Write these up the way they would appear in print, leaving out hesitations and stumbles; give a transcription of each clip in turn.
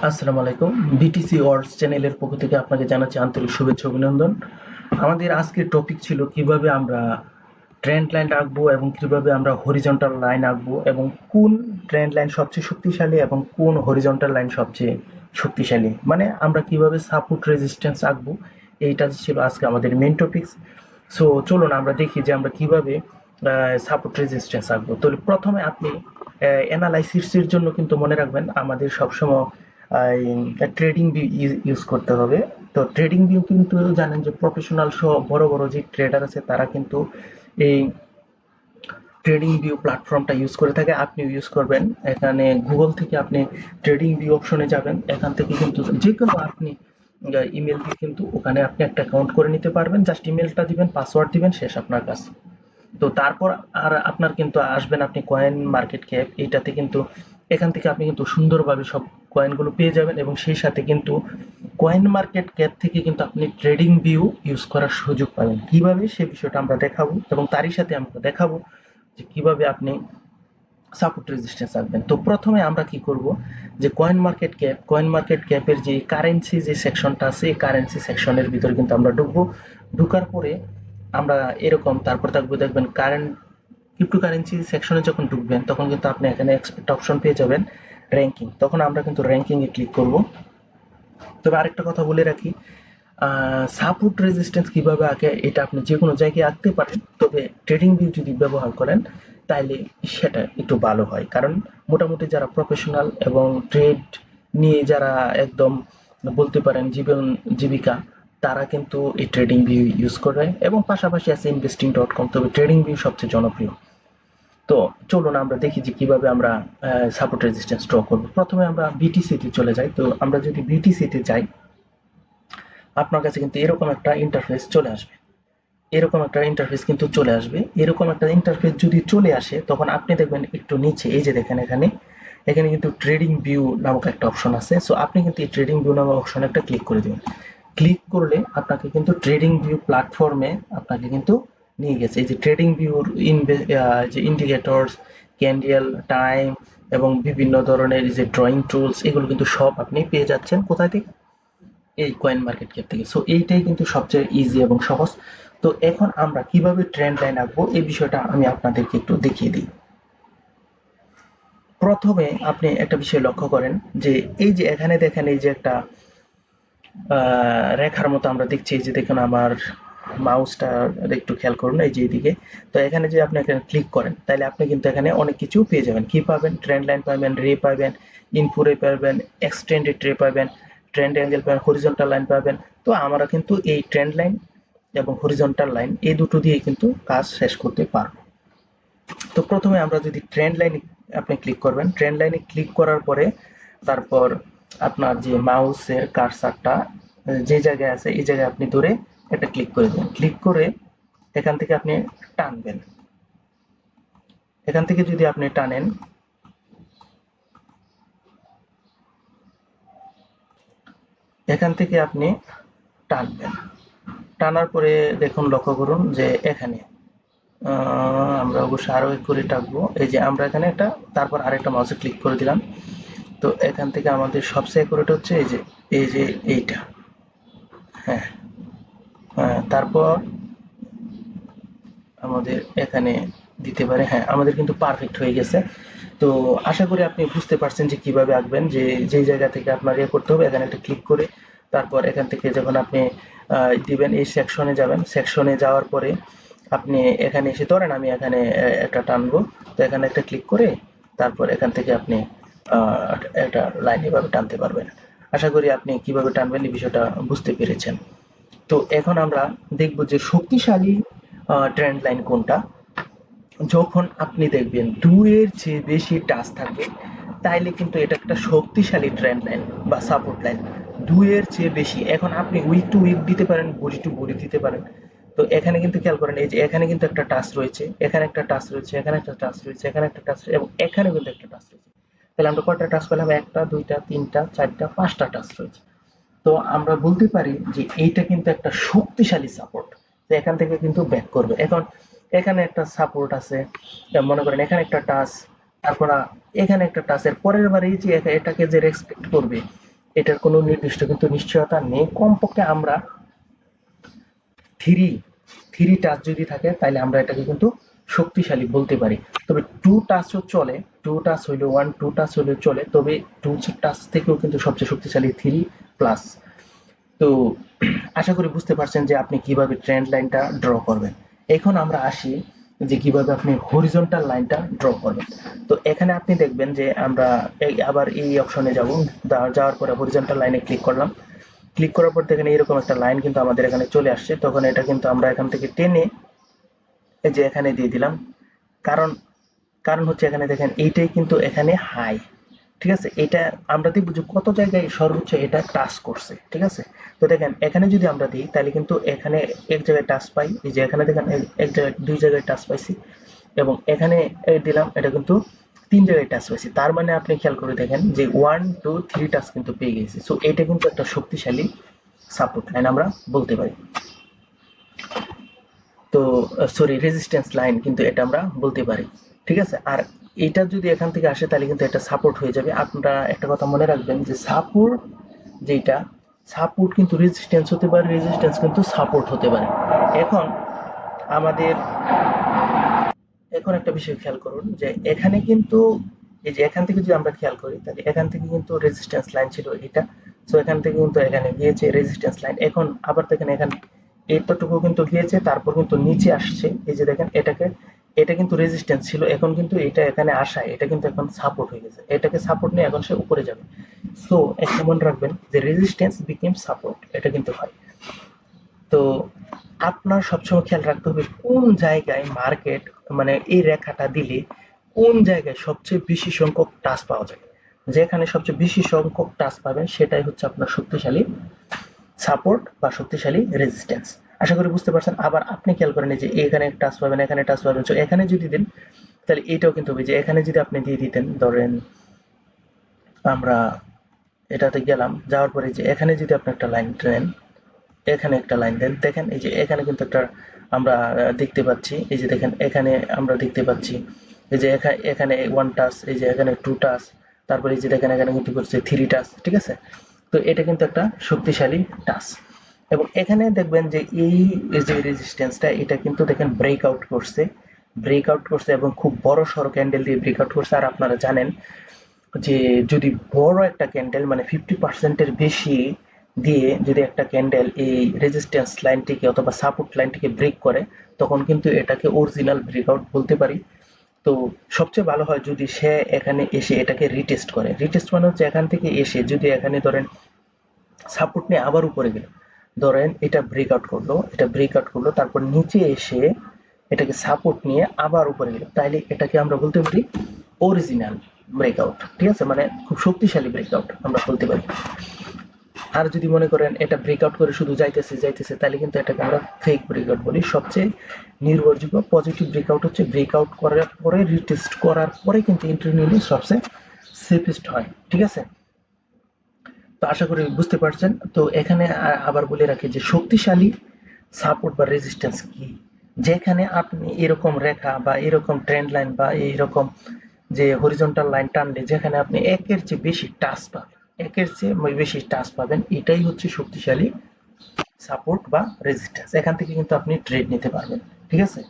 আসসালামু আলাইকুম। BTC world's চ্যানেলের পক্ষ থেকে আপনাকে জানাচ্ছি আন্তরিক শুভেচ্ছা অভিনন্দন। আমাদের আজকের টপিক ছিল কিভাবে আমরা ট্রেন্ড লাইন আঁকবো এবং কিভাবে আমরা হরিজন্টাল লাইন আঁকবো এবং কোন ট্রেন্ড লাইন সবচেয়ে শক্তিশালী এবং কোন হরিজন্টাল লাইন সবচেয়ে শক্তিশালী, মানে আমরা কিভাবে সাপোর্ট রেজিস্ট্যান্স আঁকবো, এইটা ছিল আজকে আমাদের মেইন টপিক। সো চলুন আমরা দেখি যে আমরা কিভাবে সাপোর্ট রেজিস্ট্যান্স আঁকবো। তো প্রথমে আপনি অ্যানালাইসিসের জন্য কিন্তু মনে রাখবেন আমাদের সবসময় ট্রেডিং ভিউ ইউজ করতে হবে। তো ট্রেডিং ভিউ কিন্তু জানেন যে প্রফেশনাল সহ বড় বড় যে ট্রেডার আছে তারা কিন্তু এই ট্রেডিং ভিউ প্ল্যাটফর্মটা ইউজ করে থাকে, আপনিও ইউজ করবেন। এখানে গুগল থেকে আপনি ট্রেডিং ভিউ অপশনে যাবেন, এখান থেকে কিন্তু যে কোনো আপনি ইমেল দিয়ে কিন্তু ওখানে আপনি একটা অ্যাকাউন্ট করে নিতে পারবেন। জাস্ট ইমেলটা দিবেন, পাসওয়ার্ড দিবেন, শেষ আপনার কাজ। তো তারপর আর আপনার কিন্তু আসবেন আপনি কয়েন মার্কেট ক্যাপ, এইটাতে কিন্তু এখান থেকে আপনি কিন্তু সুন্দরভাবে সব কয়েনগুলো পেয়ে যাবেন এবং সেই সাথে কিন্তু কয়েন মার্কেট ক্যাপ থেকে কিন্তু আপনি ট্রেডিং ভিউ ইউজ করার সুযোগ পাবেন। কিভাবে সে বিষয়টা আমরা দেখাবো এবং তারই সাথে আমরা দেখাবো যে কিভাবে আপনি সাপোর্ট রেজিস্ট্যান্স আঁকবেন। তো প্রথমে আমরা কি করব, যে কয়েন মার্কেট ক্যাপের যে কারেন্সি যে সেকশনটা আছে এই কারেন্সি সেকশনের ভিতরে কিন্তু আমরা ঢুকবো। ঢুকার পরে আমরা এরকম তারপর থাকবো, দেখবেন কারেন্ট ক্রিপ্টোকারেন্সি সেকশনে যখন ঢুকবেন তখন কিন্তু আপনি এখানে একটা অপশন পেয়ে যাবেন র্যাঙ্কিং। তখন আমরা কিন্তু র্যাঙ্কিং এ ক্লিক করব। তবে আরেকটা কথা বলে রাখি, সাপোর্ট রেজিস্ট্যান্স কিভাবে আঁকে এটা আপনি যে কোনো জায়গায় আঁকতে পারেন, তবে ট্রেডিং ভিউ যদি ব্যবহার করেন তাইলে সেটা একটু ভালো হয়। কারণ মোটামুটি যারা প্রফেশনাল এবং ট্রেড নিয়ে যারা একদম বলতে পারেন জীবন জীবিকা, তারা কিন্তু এই ট্রেডিং ভিউ ইউজ করে এবং পাশাপাশি আছে investing.com, তবে ট্রেডিং ভিউ সবচেয়ে জনপ্রিয়। তো চলুন আমরা দেখি যে কিভাবে আমরা সাপোর্ট রেজিস্ট্যান্স ড্র করব। প্রথমে আমরা বিটিসি তে চলে যাই। তো আমরা যদি বিটিসি তে যাই, আপনার কাছে কিন্তু এরকম একটা ইন্টারফেস চলে আসবে। এরকম একটা ইন্টারফেস যদি চলে আসে তখন আপনি দেখবেন একটু নিচে, এই যে দেখেন এখানে এখানে কিন্তু ট্রেডিং ভিউ নামক একটা অপশন আছে। সো আপনি কিন্তু এই ট্রেডিং ভিউ নামক অপশনে একটা ক্লিক করে দিবেন। ক্লিক করলে আপনাকে কিন্তু ট্রেডিং ভিউ প্ল্যাটফর্মে আপনাকে কিন্তু নিয়ে গেছে। এই যে ট্রেডিং ভিউর যে ইন্ডিকেটরস, ক্যান্ডেল, টাইম এবং বিভিন্ন ধরনের যে ড্রয়িং টুলস, এগুলো কিন্তু সব আপনি পেয়ে যাচ্ছেন কোথায় থেকে, এই কয়েন মার্কেট ক্যাপ থেকে। সো এইটাই কিন্তু সবচেয়ে ইজি এবং সহজ। তো এখন আমরা কিভাবে ট্রেন্ড লাইন আঁকবো এই বিষয়টা আমি আপনাদেরকে একটু দেখিয়ে দিই। প্রথমে আপনি একটা বিষয় লক্ষ্য করেন যে এই যে এখানে দেখেন এই যে একটা রেখার মতো আমরা দেখছি, এই যে দেখুন আমার মাউসটা একটু খেয়াল করুন, এই যে এইদিকে। তো এখানে যে আপনি এখানে ক্লিক করেন তাহলে আপনি কিন্তু এখানে অনেক কিছু পেয়ে যাবেন। কি পাবেন? ট্রেন্ড লাইন পাবেন, রে পাবেন, ইনফো রে পাবেন, এক্সটেন্ডেড রে পাবেন, ট্রেন্ড অ্যাঙ্গেল পাবেন, হরিজন্টাল লাইন পাবেন। তো আমরা কিন্তু এই ট্রেন্ড লাইন এবং হরিজন্টাল লাইন এই দুটো দিয়ে কিন্তু কাজ শেষ করতে পারবো। তো প্রথমে আমরা যদি ট্রেন্ড লাইনে আপনি ক্লিক করবেন, ট্রেন্ড লাইনে ক্লিক করার পরে তারপর আপনার যে মাউসের কার্সারটা যে জায়গায় আছে এই জায়গায় আপনি ধরে এটা ক্লিক করে দেবেন। ক্লিক করে এখান থেকে আপনি টানবেন। এখান থেকে যদি আপনি টানেন, এখান থেকে আপনি টানবেন। টানার পরে দেখুন, লক্ষ্য করুন যে এখানে আমরা অবশ্যই আরো করে টানবো। এই যে আমরা এখানে একটা, তারপর আরেকটা মাউসে ক্লিক করে দিলাম। তো এখান থেকে আমাদের সবচেয়ে অ্যাকুরেট হচ্ছে এই যে এইটা। হ্যাঁ, হ্যাঁ, তারপর আমাদের এখানে দিতে পারে। হ্যাঁ, আমাদের কিন্তু পারফেক্ট হয়ে গেছে। তো আশা করি আপনি বুঝতে পারছেন যে কিভাবে আঁকবেন, যে যেই জায়গা থেকে আপনার ইয়ে করতে হবে এখানে একটা ক্লিক করে তারপর এখান থেকে যখন আপনি দিবেন এই সেকশনে যাবেন। সেকশনে যাওয়ার পরে আপনি এখানে এসে ধরেন আমি এখানে একটা টানবো। তো এখানে একটা ক্লিক করে তারপর এখান থেকে আপনি একটা লাইন এভাবে টানতে পারবেন। আশা করি আপনি কিভাবে টানবেন এই বিষয়টা বুঝতে পেরেছেন। তো এখন আমরা দেখব যে শক্তিশালী ট্রেন্ড লাইন কোনটা। যখন আপনি দেখবেন 2 এর চেয়ে বেশি টাচ থাকবে তাইলে কিন্তু এটা একটা শক্তিশালী ট্রেন্ড লাইন বা সাপোর্ট লাইন। 2 এর চেয়ে বেশি, এখন আপনি উইক টু উইক দিতে পারেন, বডি টু বডি দিতে পারেন। তো এখানে কিন্তু খেয়াল করেন এই যে এখানে কিন্তু একটা টাচ রয়েছে, এখানে একটা টাচ রয়েছে, এখানে একটা টাচ রয়েছে, এখানে একটা টাচ এবং এখানে কিন্তু একটা টাচ রয়েছে। তাহলে আমরা কয়টা টাচ পেলাম? একটা, দুইটা, তিনটা, চারটা, পাঁচটা টাচ রয়েছে। তো আমরা বলতে পারি যে এইটা কিন্তু একটা শক্তিশালী সাপোর্ট। তো এখান থেকে কিন্তু ব্যাক করবে। এখন এখানে একটা সাপোর্ট আছে, মনে করেন এখানে একটা টাচ, তারপর এখানে একটা টাচ, এর পরের বার এই যে এটাকে যে রেসপেক্ট করবে, এটার কোনো নির্দিষ্ট কিন্তু নিশ্চয়তা নেই। কমপক্ষে আমরা থ্রি থ্রি টাচ যদি থাকে তাহলে আমরা এটাকে কিন্তু শক্তিশালী বলতে পারি। তবে টু টাচও চলে, টু টাচ হইলে ওয়ান টু টাচ হইলে চলে, তবে টু টাচ থেকেও কিন্তু সবচেয়ে শক্তিশালী থ্রি প্লাস। তো আশা করি বুঝতে পারছেন যে আপনি কিভাবে ট্রেন্ড লাইনটা ড্র করবেন। এখন আমরা আসি যে কিভাবে আপনি হরিজন্টাল লাইনটা ড্র করবেন। তো এখানে আপনি দেখবেন যে আমরা আবার এই অপশনে যাব, যাওয়ার পরে হরিজন্টাল লাইনে ক্লিক করলাম। ক্লিক করার পর দেখেন এরকম একটা লাইন কিন্তু আমাদের এখানে চলে আসছে। তখন এটা কিন্তু আমরা এখান থেকে টেনে এই যে এখানে দিয়ে দিলাম। কারণ কারণ হচ্ছে এখানে দেখেন এইটাই কিন্তু এখানে হাই, ঠিক আছে। এটা আমরা দেখব যে কত জায়গায় সর্বোচ্চ এটা টাচ করছে, ঠিক আছে। তো দেখেন এখানে যদি আমরা দিই তাহলে কিন্তু এখানে এক জায়গায় টাচ পাই, এই যে এখানে দেখেন এক জায়গায় দুই জায়গায় টাচ পাইছি, এবং এখানে দিলাম এটা কিন্তু তিন জায়গায় টাচ পাইছি। তার মানে আপনি খেয়াল করে দেখেন যে ওয়ান টু থ্রি টাচ কিন্তু পেয়ে গেছি। সো এটা কিন্তু একটা শক্তিশালী সাপোর্ট লাইন আমরা বলতে পারি। তো সরি, রেজিস্ট্যান্স লাইন কিন্তু এটা আমরা বলতে পারি, ঠিক আছে। আর এটা যদি এখান থেকে আসে তাহলে কিন্তু এটা সাপোর্ট হয়ে যাবে। আপনারা একটা কথা মনে রাখবেন যে সাপোর্ট যেটা, সাপোর্ট কিন্তু রেজিস্ট্যান্স হতে পারে, রেজিস্ট্যান্স কিন্তু সাপোর্ট হতে পারে। এখন আমাদের এখন একটা বিষয় খেয়াল করুন যে এখানে কিন্তু এই যে এখান থেকে যদি আমরা খেয়াল করি তাহলে এখান থেকে কিন্তু রেজিস্ট্যান্স লাইন ছিল এটা। সো এখান থেকে কিন্তু এখানে গিয়েছে রেজিস্ট্যান্স লাইন। এখন আবার দেখেন এখানে এতটুকু কিন্তু গিয়েছে, তারপর কিন্তু নিচে আসছে। এই যে দেখেন এটা কিন্তু রেজিস্ট্যান্স ছিল, এখন কিন্তু এটা এখানে আসায় এটা কিন্তু এখন সাপোর্ট হয়ে গেছে। এটাকে সাপোর্ট নিয়ে এখন সে উপরে যাবে। সো একটা মনে রাখবেন যে রেজিস্ট্যান্স বিকেম সাপোর্ট, এটা কিন্তু হয়। তো আপনার সবসময় খেয়াল রাখতে হবে কোন জায়গায় মার্কেট মানে এই রেখাটা দিলে কোন জায়গায় সবচেয়ে বেশি সংখ্যক টাচ পাওয়া যায়। যেখানে সবচেয়ে বেশি সংখ্যক টাচ পাবেন সেটাই হচ্ছে আপনার শক্তিশালী সাপোর্ট বা শক্তিশালী রেজিস্ট্যান্স। আশা করি বুঝতে পারছেন। আবার আপনি খেয়াল করেন যে এখানে টাচ পাবেন, এখানে টাচ পাবেন। তো এখানে যদি দেন তাহলে এটাও কিন্তু হবে যে এখানে যদি আপনি দিয়ে দিতেন, ধরেন আমরা এটাতে গেলাম, যাওয়ার পরে যে এখানে যদি আপনি একটা লাইন নেন, এখানে একটা লাইন দেন, দেখেন এই যে এখানে কিন্তু একটা আমরা দেখতে পাচ্ছি, এই যে দেখেন এখানে আমরা দেখতে পাচ্ছি এই যে এখানে ওয়ান টাচ, এই যে এখানে টু টাচ, তারপরে এই যে দেখেন এখানে কিন্তু করছে থ্রি টাচ, ঠিক আছে। তো এটা কিন্তু একটা শক্তিশালী টাচ। এবং এখানে দেখবেন যে এই যে রেজিস্ট্যান্সটা এটা কিন্তু দেখেন ব্রেকআউট করছে, ব্রেকআউট করছে এবং খুব বড় সড়ো ক্যান্ডেল দিয়ে ব্রেকআউট করছে। আর আপনারা জানেন যে যদি বড় একটা ক্যান্ডেল মানে 50% বেশি দিয়ে যদি একটা ক্যান্ডেল এই রেজিস্ট্যান্স লাইনটিকে অথবা সাপোর্ট লাইনটিকে ব্রেক করে, তখন কিন্তু এটাকে অরিজিনাল ব্রেকআউট বলতে পারি। তো সবচেয়ে ভালো হয় যদি সে এখানে এসে এটাকে রিটেস্ট করে। রিটেস্ট মানে হচ্ছে এখান থেকে এসে যদি এখানে ধরেন সাপোর্ট নিয়ে আবার উপরে গেল, ধরেন এটা ব্রেকআউট করলো, এটা ব্রেকআউট করলো, তারপর নিচে এসে এটাকে সাপোর্ট নিয়ে আবার উপরে গেল, তাইলে এটাকে আমরা বলতে পারি অরিজিনাল ব্রেকআউট, ঠিক আছে। মানে খুব শক্তিশালী ব্রেকআউট আমরা বলতে পারি। আর যদি মনে করেন এটা ব্রেকআউট করে শুধু যাইতেছে যাইতেছে, তাহলে কিন্তু এটাকে আমরা ফেক ব্রেকআউট বলি। সবচেয়ে নির্ভরযোগ্য পজিটিভ ব্রেকআউট হচ্ছে ব্রেকআউট করার পরে রিটেস্ট করার পরে কিন্তু এন্ট্রি নিলে সবচেয়ে সেফেস্ট হয়, ঠিক আছে। তো আশা করি বুঝতে পারছেন। তো এখানে আবার বলে রাখি যে শক্তিশালী সাপোর্ট বা রেজিস্ট্যান্স কি, যেখানে আপনি এরকম রেখা বা এরকম ট্রেন্ড লাইন বা এইরকম যে হরিজন্টাল লাইন টানলে যেখানে আপনি একের চেয়ে বেশি টাচ পাবেন, একের চেয়ে বেশি টাচ পাবেন, এটাই হচ্ছে শক্তিশালী সাপোর্ট বা রেজিস্ট্যান্স। এখান থেকে কিন্তু আপনি ট্রেড নিতে পারবেন, ঠিক আছে।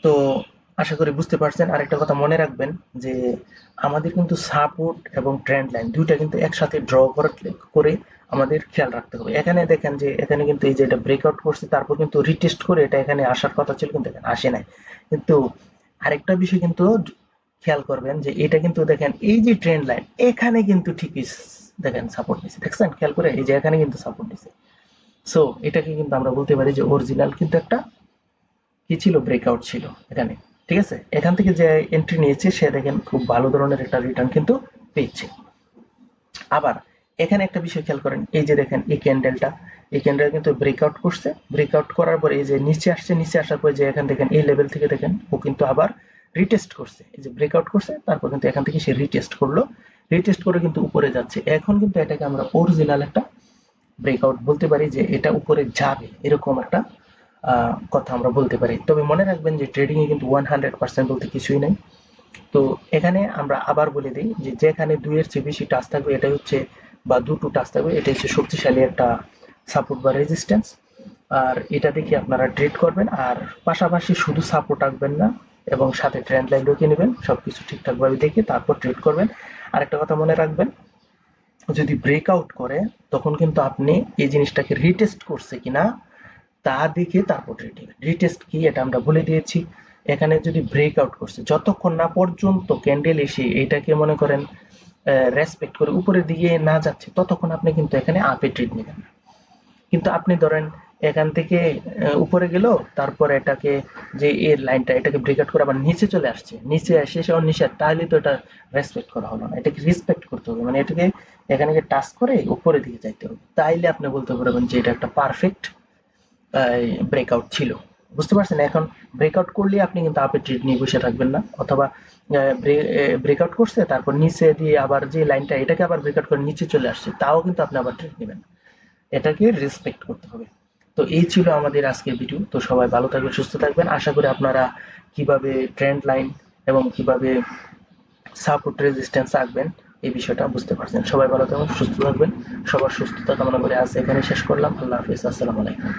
তো আশা করি বুঝতে পারছেন। আরেকটা কথা মনে রাখবেন যে আমাদের কিন্তু সাপোর্ট এবং ট্রেন্ড লাইন দুইটা কিন্তু একসাথে ড্র করে আমাদের খেয়াল রাখতে হবে। এখানে দেখেন যে এখানে কিন্তু এই যে এটা ব্রেকআউট করছে, তারপর কিন্তু রিটেস্ট করে এটা এখানে আসার কথা ছিল কিন্তু এখানে আসে নাই। কিন্তু আরেকটা বিষয় কিন্তু খেয়াল করবেন যে এটা কিন্তু দেখেন এই যে ট্রেন্ড লাইন এখানে কিন্তু ঠিকই দেখেন সাপোর্ট নিচ্ছে, দেখছেন খেয়াল করে এই যে এখানে কিন্তু সাপোর্ট নিচ্ছে। সো এটাকে কিন্তু আমরা বলতে পারি যে অরিজিনাল কিন্তু একটা কি ছিল, ব্রেকআউট ছিল এখানে, ঠিক আছে। এখান থেকে যে এন্ট্রি নিয়েছে সে দেখেন খুব ভালো ধরনের একটা রিটার্ন কিন্তু পেয়েছে। আবার এখানে একটা বিষয় খেয়াল করেন, এই যে দেখেন এই ক্যান্ডেল কিন্তু ব্রেকআউট করছে, ব্রেকআউট করার পরে এই যে নিচে আসছে, নিচে আসার পরে যে এখান দেখেন এই লেভেল থেকে দেখেন ও কিন্তু আবার রিটেস্ট করছে, এই যে ব্রেকআউট করছে, তারপর কিন্তু এখান থেকে সে রিটেস্ট করলো, রিটেস্ট করে কিন্তু উপরে যাচ্ছে। এখন কিন্তু এটাকে আমরা অরিজিনাল একটা ব্রেকআউট বলতে পারি, যে এটা উপরে যাবে এরকম একটা কথা আমরা বলতে পারি। তবে মনে রাখবেন যে ট্রেডিং এ কিন্তু 100% বলতে কিছুই নাই। তো এখানে আমরা আবার বলে দিই যে যেখানে 2 এর চেয়ে বেশি টাচ থাকবে এটা হচ্ছে, বা দুটো টাচ থাকবে এটা হচ্ছে শক্তিশালী একটা সাপোর্ট বা রেজিস্ট্যান্স। আর এটা দেখে আপনারা ট্রেড করবেন, আর পাশাপাশি শুধু সাপোর্ট রাখবেন না এবং সাথে ট্রেন্ড লাইন ঢুকিয়ে নেবেন, সবকিছু ঠিকঠাক ভাবে দেখে তারপর ট্রেড করবেন। আরেকটা কথা মনে রাখবেন, যদি ব্রেকআউট করে তখন কিন্তু আপনি এই জিনিসটাকে রিটেস্ট করছে কিনা তা দেখে তারপর ট্রেড নেবেন। রিটেস্ট কি এটা আমরা বলে দিয়েছি। এখানে যদি ব্রেকআউট করছে, যতক্ষণ না পর্যন্ত ক্যান্ডেল এসে এটাকে মনে করেন রেসপেক্ট করে উপরের দিকে না যাচ্ছে, ততক্ষণ আপনি কিন্তু এখানে আপে ট্রেড নেবেন। কিন্তু আপনি ধরেন এখান থেকে উপরে গেল, তারপর এটাকে যে এর লাইনটা এটাকে ব্রেকআউট করে আবার নিচে চলে আসছে, নিচে এসে সে নিচে, তাহলে তো এটা রেসপেক্ট করা হলো না। এটাকে রেসপেক্ট করতে হবে, মানে এটাকে এখানে টাচ করে উপরের দিকে যাইতে হবে, তাইলে আপনি বলতে পারবেন যে এটা একটা পারফেক্ট ব্রেকআউট ছিল। বুঝতে পারছেন? এখন ব্রেকআউট করলে আপনি কিন্তু আপে ট্রেড নিয়ে বসে থাকবেন না, অথবা ব্রেকআউট করছে তারপর নিচে দিয়ে আবার যে লাইনটা এটাকে আবার ব্রেকআউট করে নিচে চলে আসছে, তাও কিন্তু আপনি আবার ট্রেড নেবেন না। এটাকে রেসপেক্ট করতে হবে। তো এই ছিল আমাদের আজকের ভিডিও। তো সবাই ভালো থাকবেন, সুস্থ থাকবেন। আশা করি আপনারা কিভাবে ট্রেন্ড লাইন এবং কিভাবে সাপোর্ট রেজিস্ট্যান্স আঁকবেন এই বিষয়টা বুঝতে পারছেন। সবাই ভালো থাকবেন, সুস্থ থাকবেন। সবার সুস্থতা কামনা করে আজ এখানে শেষ করলাম। আল্লাহ হাফিজ, আসসালামু আলাইকুম।